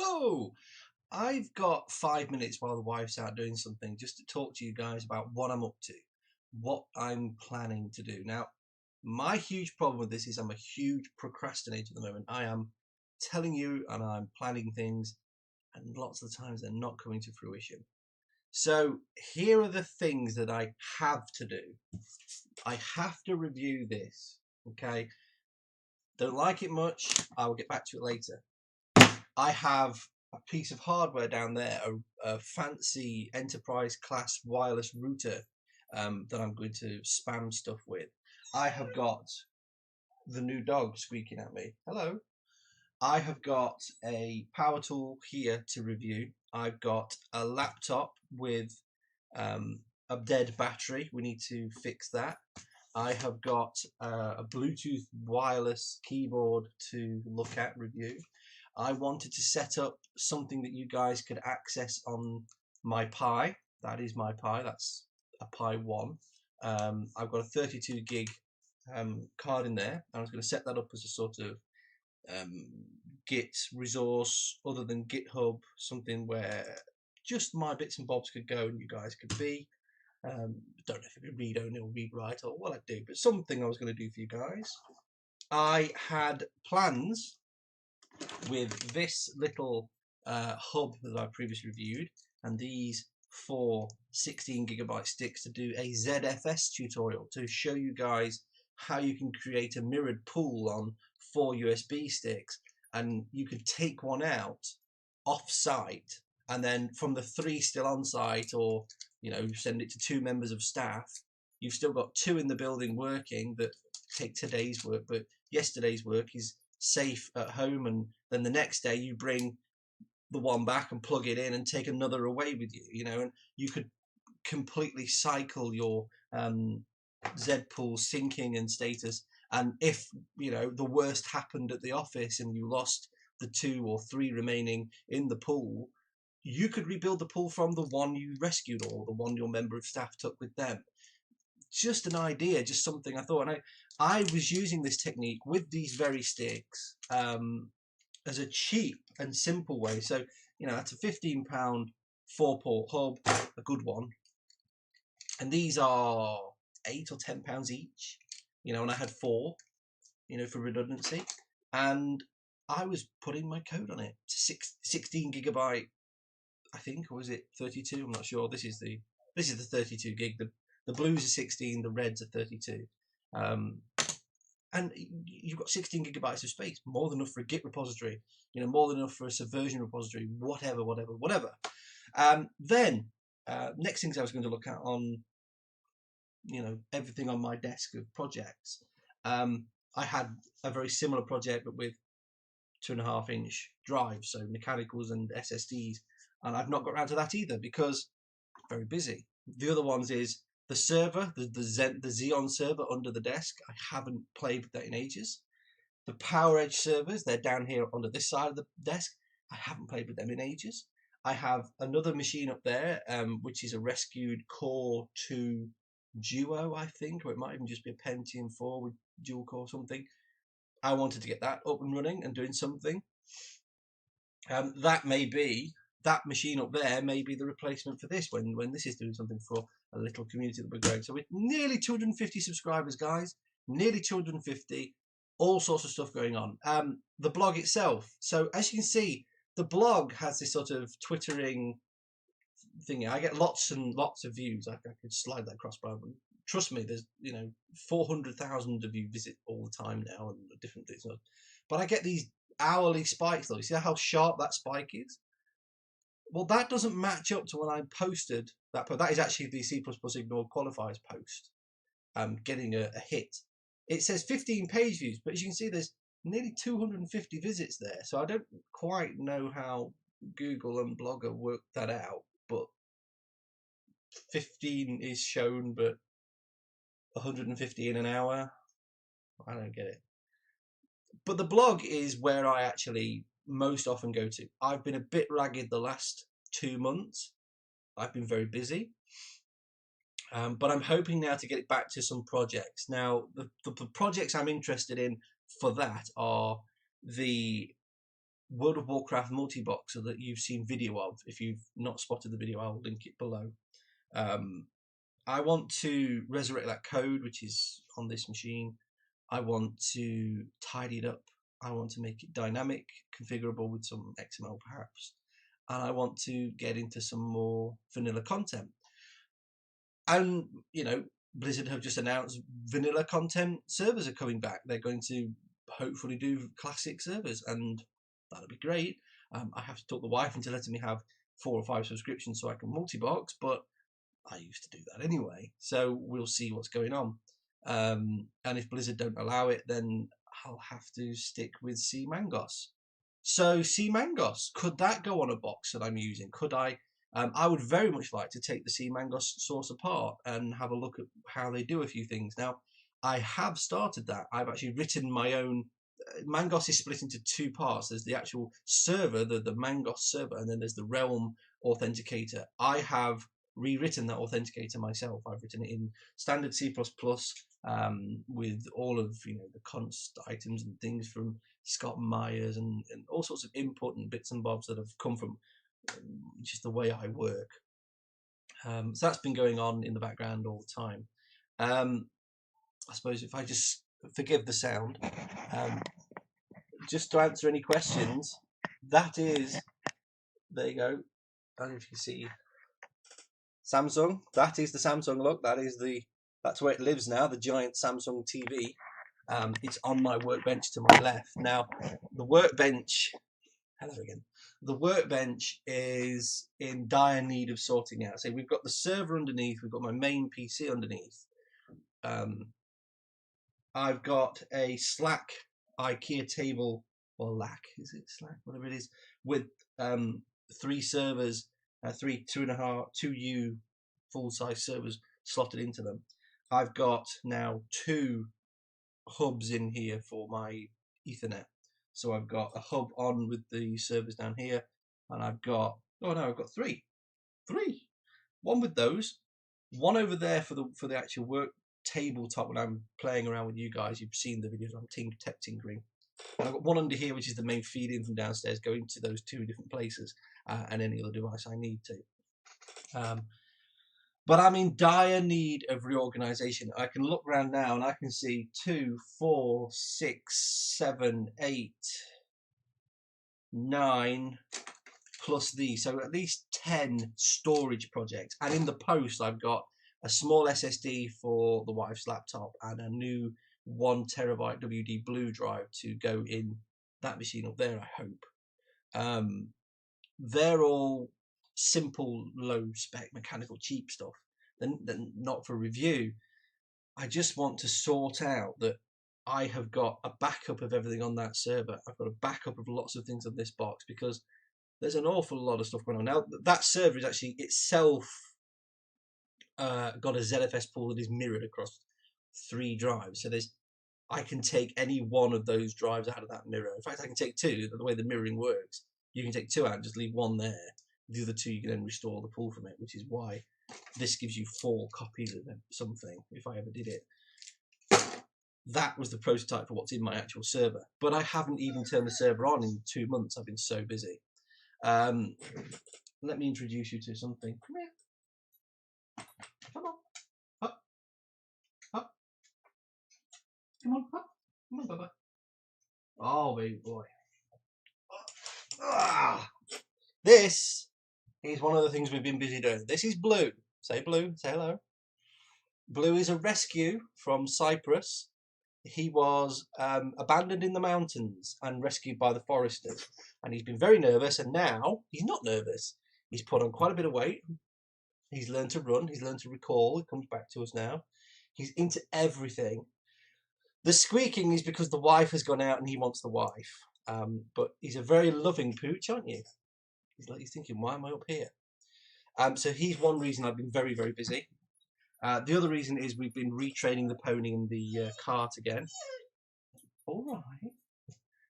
Hello! I've got 5 minutes while the wife's out doing something just to talk to you guys about what I'm up to, what I'm planning to do. Now, my huge problem with this is I'm a huge procrastinator at the moment. I am telling you and I'm planning things, and lots of the times they're not coming to fruition. So, here are the things that I have to do. I have to review this, okay? Don't like it much, I will get back to it later. I have a piece of hardware down there, a fancy enterprise class wireless router that I'm going to spam stuff with. I have got the new dog squeaking at me. Hello. I have got a power tool here to review. I've got a laptop with a dead battery. We need to fix that. I have got a Bluetooth wireless keyboard to look at, review. I wanted to set up something that you guys could access on my Pi. That is my Pi. That's a Pi 1. I've got a 32 gig card in there. I was going to set that up as a sort of Git resource other than GitHub, something where just my bits and bobs could go and you guys could be. Don't know if it would read only or read write or what I'd do, but something I was going to do for you guys. I had plans with this little hub that I previously reviewed and these 4 16GB sticks to do a ZFS tutorial to show you guys how you can create a mirrored pool on 4 USB sticks, and you could take one out off site and then from the 3 still on site, or send it to 2 members of staff. You've still got 2 in the building working that take today's work, but yesterday's work is safe at home, and then the next day you bring the one back and plug it in and take another away with you, and you could completely cycle your Z pool syncing and status. And if the worst happened at the office and you lost the 2 or 3 remaining in the pool, you could rebuild the pool from the one you rescued or the one your member of staff took with them. Just an idea, just something I thought. And I was using this technique with these very sticks as a cheap and simple way. So, that's a £15 4-port hub, a good one. And these are £8 or £10 each, and I had 4, for redundancy. And I was putting my code on it. 16GB, I think, or was it 32? I'm not sure. This is the 32 gig. The blues are 16, the reds are 32. And you've got 16GB of space, more than enough for a Git repository, more than enough for a Subversion repository, whatever. Then, next things I was going to look at on, everything on my desk of projects. I had a very similar project, but with 2.5-inch drives, so mechanicals and SSDs, and I've not got around to that either because I'm very busy. The other ones is the server, the Xeon server under the desk. I haven't played with that in ages. The PowerEdge servers, they're down here under this side of the desk. I haven't played with them in ages. I have another machine up there, which is a rescued Core 2 Duo, I think, or it might even just be a Pentium 4 with dual core something. I wanted to get that up and running and doing something. That machine up there may be the replacement for this when this is doing something for a little community that we're growing. So we're nearly 250 subscribers, guys. Nearly 250. All sorts of stuff going on. The blog itself. So as you can see, the blog has this sort of twittering thing. I get lots and lots of views. I could slide that across, but trust me, there's 400,000 of you visit all the time now and different things. But I get these hourly spikes though. You see how sharp that spike is? Well, that doesn't match up to when I posted that. That is actually the C++ Ignored Qualifiers post, getting a hit. It says 15 page views, but as you can see, there's nearly 250 visits there. So I don't quite know how Google and Blogger worked that out, but 15 is shown, but 150 in an hour. I don't get it. But the blog is where I actually most often go to. I've been a bit ragged the last 2 months. I've been very busy. But I'm hoping now to get it back to some projects. Now, the projects I'm interested in for that are the World of Warcraft multi-box that you've seen video of. If you've not spotted the video, I'll link it below. I want to resurrect that code which is on this machine. I want to tidy it up. I want to make it dynamic, configurable with some XML perhaps. And I want to get into some more vanilla content. And, you know, Blizzard have just announced vanilla content servers are coming back. They're going to hopefully do classic servers, and that'll be great. I have to talk the wife into letting me have 4 or 5 subscriptions so I can multi-box, but I used to do that anyway. So we'll see what's going on. And if Blizzard don't allow it, then I'll have to stick with CMangos. So CMangos, could that go on a box that I'm using? Could I? I would very much like to take the CMangos source apart and have a look at how they do a few things. Now, I have started that. I've actually written my own. Mangos is split into 2 parts. There's the actual server, the Mangos server, and then there's the Realm authenticator. I have rewritten that authenticator myself. I've written it in standard C++, with all of the const items and things from Scott Myers and all sorts of input and bits and bobs that have come from just the way I work. So that's been going on in the background all the time. I suppose if I just forgive the sound, just to answer any questions, that is, there you go. I don't know if you can see Samsung. That is the Samsung look. That's where it lives now, the giant Samsung TV. It's on my workbench to my left. Now, the workbench, hello again. The workbench is in dire need of sorting out. So we've got the server underneath, we've got my main PC underneath. I've got a Slack IKEA table, or LAC, is it Slack, whatever it is, with 3 servers, 2U full-size servers slotted into them. I've got now 2 hubs in here for my Ethernet. So I've got a hub on with the servers down here, and I've got, I've got 3. 1 with those, 1 over there for the actual work tabletop when I'm playing around with you guys. You've seen the videos, I'm tech tinkering. And I've got 1 under here, which is the main feed in from downstairs, going to those 2 different places, and any other device I need to. But I'm in dire need of reorganization. I can look around now and I can see 2, 4, 6, 7, 8, 9 plus these. So at least 10 storage projects. And in the post, I've got a small SSD for the wife's laptop and a new 1 terabyte WD Blue drive to go in that machine up there, I hope. They're all simple, low spec, mechanical, cheap stuff. Then not for review. I just want to sort out that I have got a backup of everything on that server. I've got a backup of lots of things on this box because there's an awful lot of stuff going on. Now, that server is actually itself got a ZFS pool that is mirrored across 3 drives. So I can take any one of those drives out of that mirror. In fact, I can take 2. The way the mirroring works, you can take 2 out and just leave 1 there. The other 2 you can then restore the pool from it, which is why this gives you 4 copies of something, if I ever did it. That was the prototype for what's in my actual server. But I haven't even turned the server on in 2 months. I've been so busy. Let me introduce you to something. Come here. Come on. Up. Up. Come on, up. Come on, Bubba. Oh, baby boy. This is one of the things we've been busy doing. This is Blue. Say Blue. Say hello. Blue is a rescue from Cyprus. He was abandoned in the mountains and rescued by the foresters. And he's been very nervous, and now he's not nervous. He's put on quite a bit of weight. He's learned to run. He's learned to recall. He comes back to us now. He's into everything. The squeaking is because the wife has gone out and he wants the wife. But he's a very loving pooch, aren't you? He's thinking, why am I up here? So he's one reason I've been very, very busy. The other reason is we've been retraining the pony in the cart again. All right.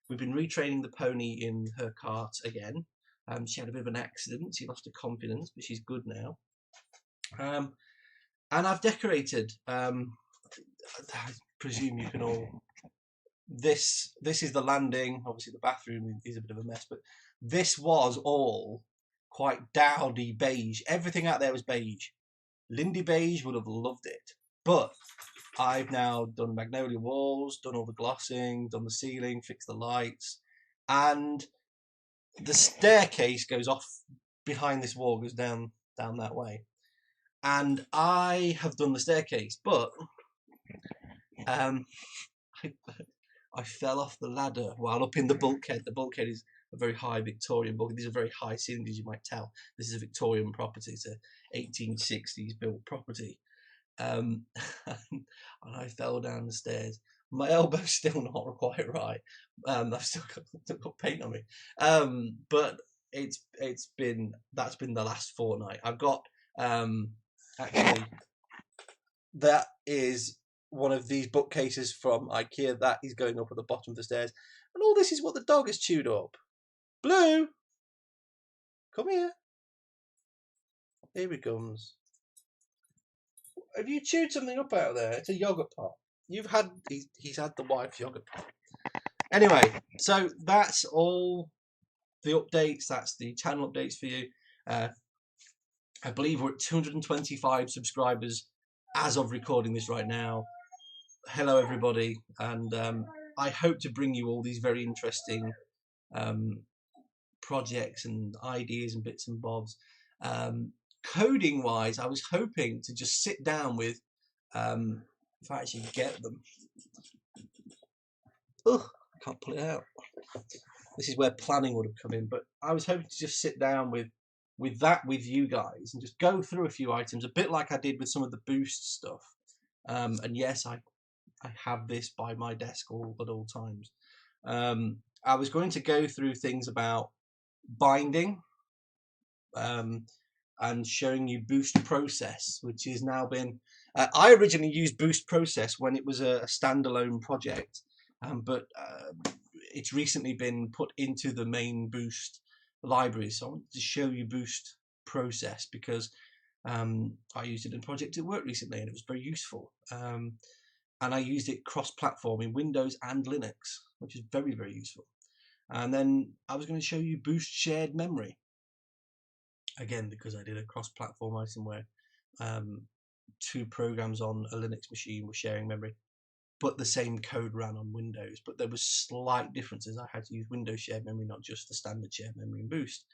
We've been retraining the pony in her cart again. She had a bit of an accident. She lost her confidence, but she's good now. And I've decorated. I presume you can all this is the landing. Obviously, the bathroom is a bit of a mess, but this was all quite dowdy beige. Everything out there was beige. Lindy Beige would have loved it, but I've now done magnolia walls, done all the glossing, done the ceiling, fixed the lights, and the staircase goes off behind this wall, goes down that way. And I have done the staircase, but I, I fell off the ladder while up in the bulkhead. The bulkhead is a very high Victorian bulkhead. These are very high ceilings, as you might tell. This is a Victorian property. It's a 1860s built property. And I fell down the stairs. My elbow's still not quite right. I've still got paint on me. But that's been the last fortnight. I've got actually, that is one of these bookcases from IKEA that is going up at the bottom of the stairs, and all this is what the dog has chewed up. Blue, come here. Here he comes. Have you chewed something up out there? It's a yogurt pot. He's had the wife's yogurt pot. Anyway, so that's all the updates. That's the channel updates for you. I believe we're at 225 subscribers as of recording this right now. Hello, everybody, and I hope to bring you all these very interesting projects and ideas and bits and bobs. Coding wise, I was hoping to just sit down with, if I actually get them. Ugh, I can't pull it out. This is where planning would have come in, but I was hoping to just sit down with you guys and just go through a few items, a bit like I did with some of the boost stuff. And yes, I have this by my desk at all times. I was going to go through things about binding, and showing you boost process, which has now been. I originally used boost process when it was a standalone project, but it's recently been put into the main boost library. So I wanted to show you boost process because I used it in a project at work recently, and it was very useful. And I used it cross-platform in Windows and Linux, which is very, very useful. And then I was going to show you boost shared memory. Again, because I did a cross-platform item where two programs on a Linux machine were sharing memory, but the same code ran on Windows. But there was slight differences. I had to use Windows shared memory, not just the standard shared memory in Boost.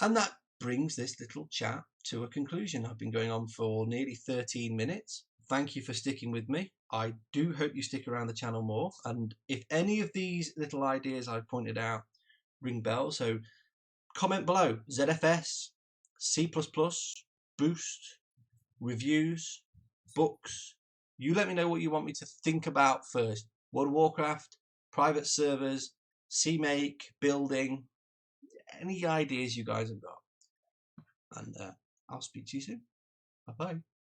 And that brings this little chat to a conclusion. I've been going on for nearly 13 minutes. Thank you for sticking with me. I do hope you stick around the channel more. And if any of these little ideas I've pointed out ring bells, so comment below. ZFS, C++, Boost, reviews, books. You let me know what you want me to think about first. World of Warcraft, private servers, CMake, building, any ideas you guys have got. And I'll speak to you soon. Bye-bye.